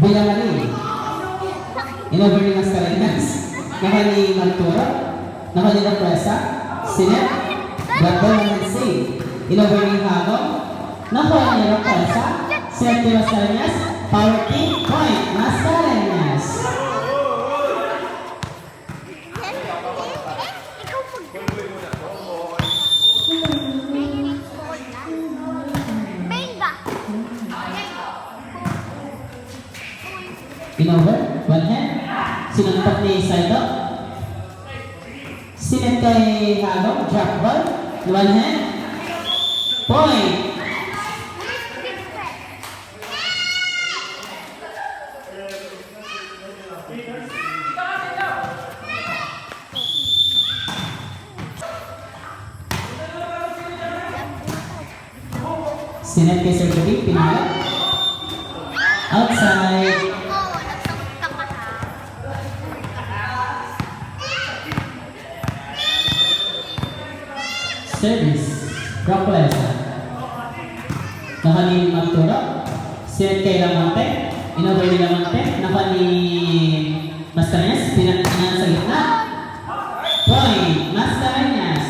Villamari. Inover ni Mascarenas. Naka ni Malturo. Naka ni Rapresa. Sinet. Blackball naman save. Inover ni Hago. Naka ni Rapresa. Sinet ni Mascarenas. Power team point. Mascarenas. Inover. One hand. Sinuntok ni Saido. Sinet kay Hago. Drop ball. One hand. Point. Sinet kay Sir David. Pinala. Outside. Service. Rockles. Naka ni Magturo. Sinet kay Lamante. Inover ni Lamante. Naka ni Mascarenas. Pinagkanan sa gitna. Point. Mascarenas.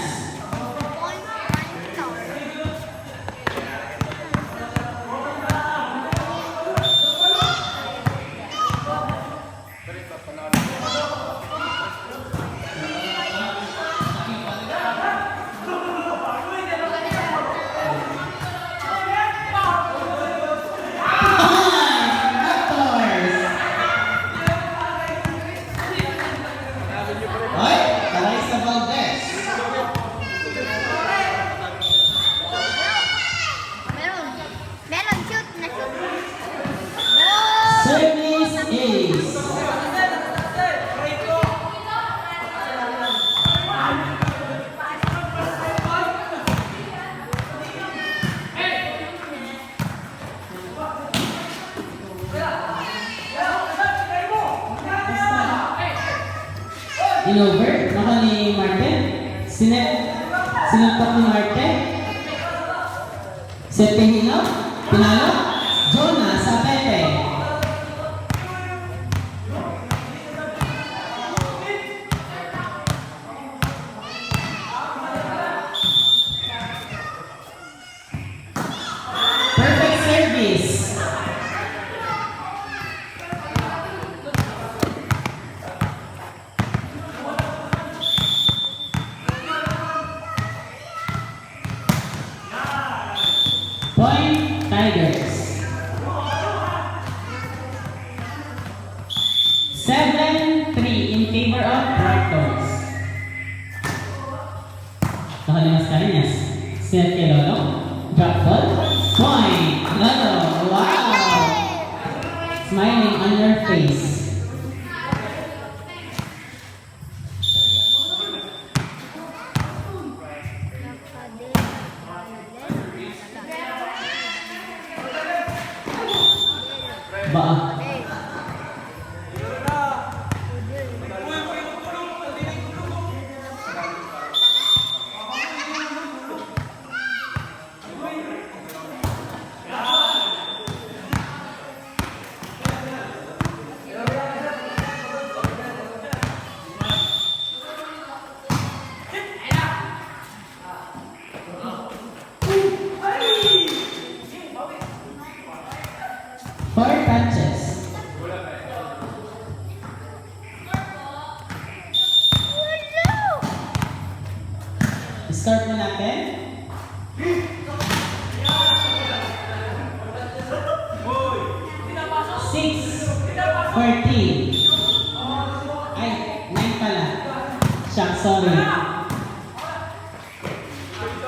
Inover, naka ni Martin. Sinuntok ni Martin. Set Pehino. Pinalo. Jonah sa Pepe. Perfect service. Point Tigers. 7-3 in favor of Raptors. Naka ni Mascarenas. Set kay Lolo. Drop ball. Point. Lolo. Wow. Smiling on your face. Ba. Four touches. Start mo natin. 6-14. Ay, 9 pala. Shock, sorry.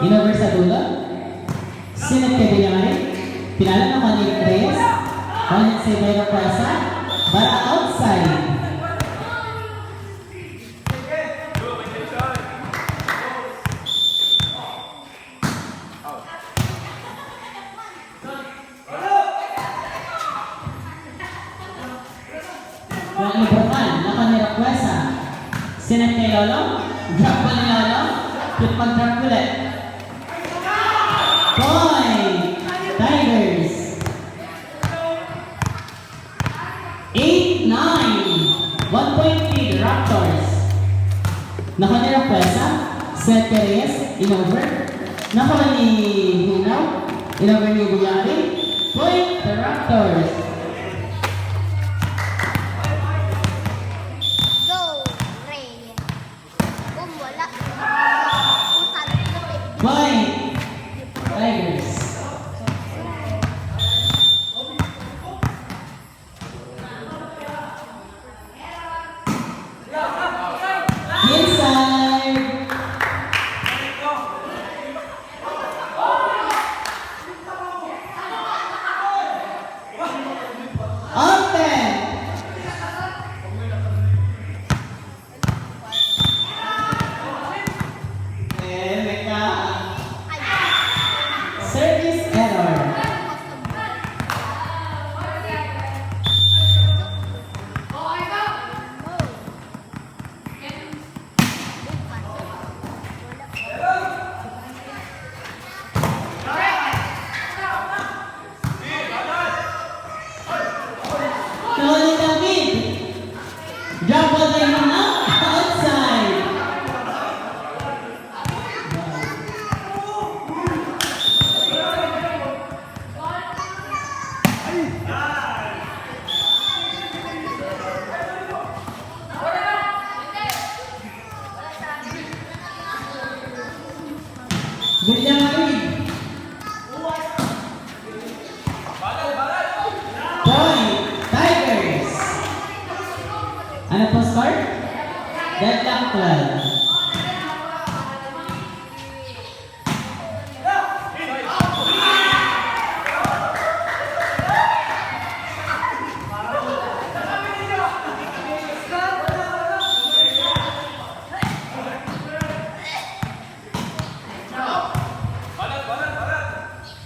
Inover sa dulo. Sinet kay Villamari. Pinala na kanil Reyes. One say by Rapresa. Bara outside. Yung Ibukan, naka ni Rapresa. Sinet kay Lolo. Drop pa ni Lolo. Put pag-drop ulit. Point! Tigers! Nakuha ni Raquesa, Seth Perez, in-over. Nakuha ni Hunaw, in-over ni Buyari. Point, the Raptors. Go, Ray. Kung wala, kung sabi ko na Point, Tigers. Inside. Open. Service error. Tony David. Drop ball by Hannah. Outside. William Reed. Point, Tigers. Ano po score? Deadlock 12.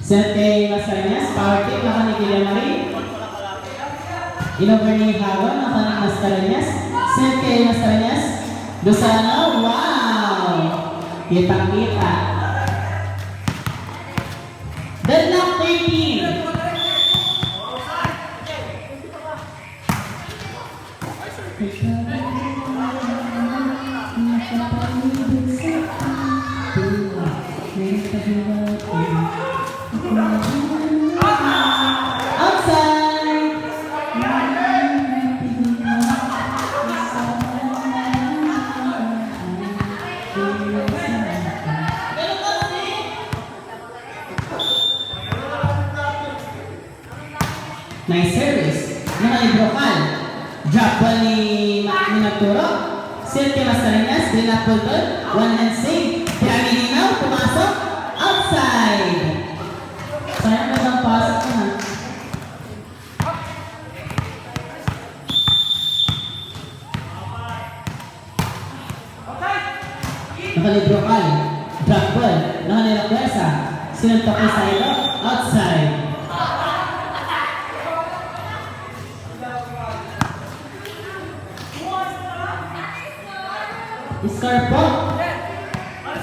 Set kay Mascareñas, power kick, naka ni Guillermo Marie. In-over ni Hagon, naka ni Mascareñas. Set kay Mascareñas. Dosano, wow! Kitang-kita. Deadlock 13. Outside. Nice service. Naka-ibrokan. Drop ball ni Nagturo. Set kay Mascareñas. Dinapol doon. One hand save. Piramidinaw. Pumasok. Outside. Sayang na bang pasok ko na. Naka-ibrokan. Drop ball. Naka-Raquesa. Sinuntok kay Sairo. Outside. Score po.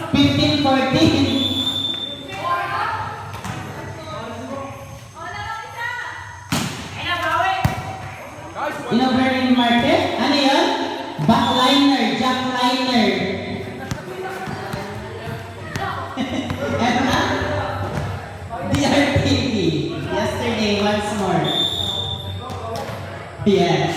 15-14. In-over ni Marte. Ano yun? Backliner. Jackliner. Eto na? DRTV. Yesterday, once more. Yes.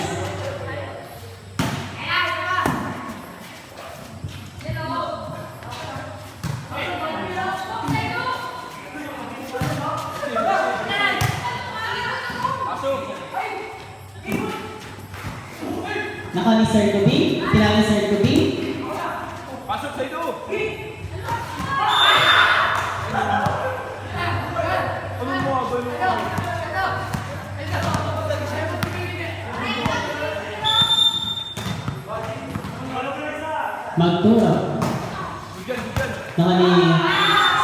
Naka ni Sir Kubi. Pinaka ni Sir Kubi. Pasok sa ito! Ano mo abay mo? Magturo. Bigyan, bigyan! Naka ni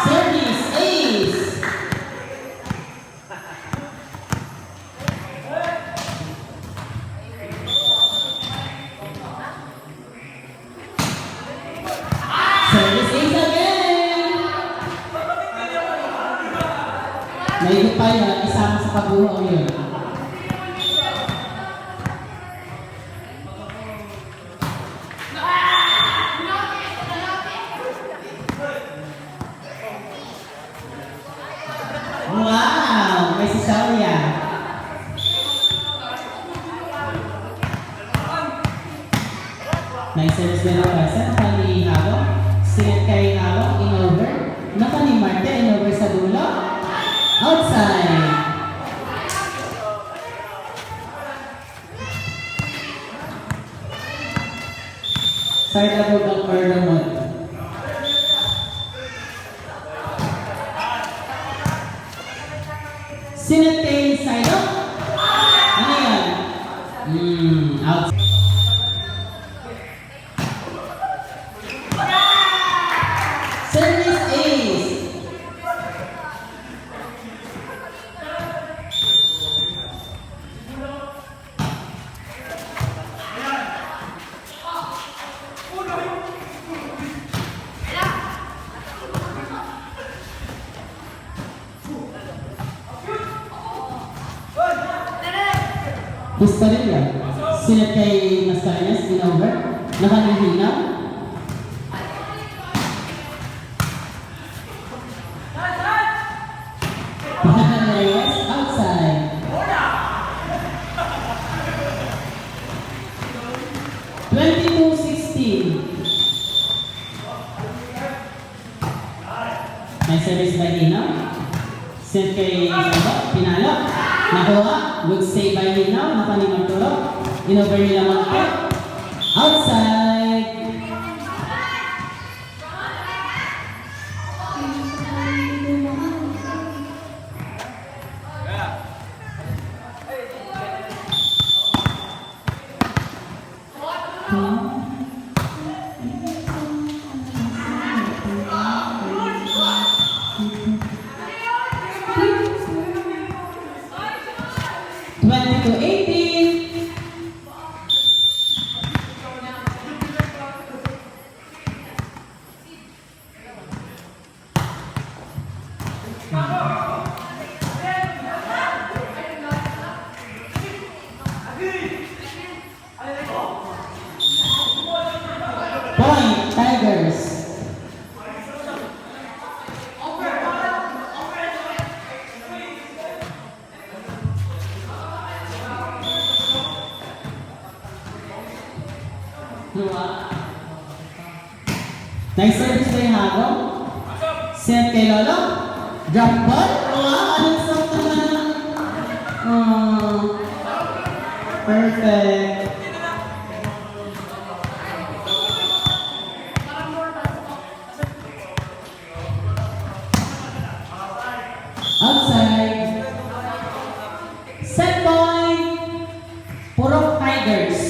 Service Ace. Service Ace again. Naigit pa yun at isama sa pagbuhaw yun. Set kay Halong, in-over. Naka ni Marte, in-over sa dulo. Outside. Start above ang Pergamon. Sinet kay Saido. Ano yan? Outside. Service ace. Pistarilla. Sinet kay Mascareñas, in-over. Nakanihinaw. Reyes, outside. Twenty-two 16. May service by Hinaw. Sent kay Sabo, pinalo. Nakuha. Good save by Hinaw. Naka ni Marturo. In-over nila Marturo. Outside. To 18. Point, Tigers. Nice service by Hago. Set kay Lolo. Drop ball. Wow, anong sakto na. Perfect. Outside. Set point. Purok Tigers.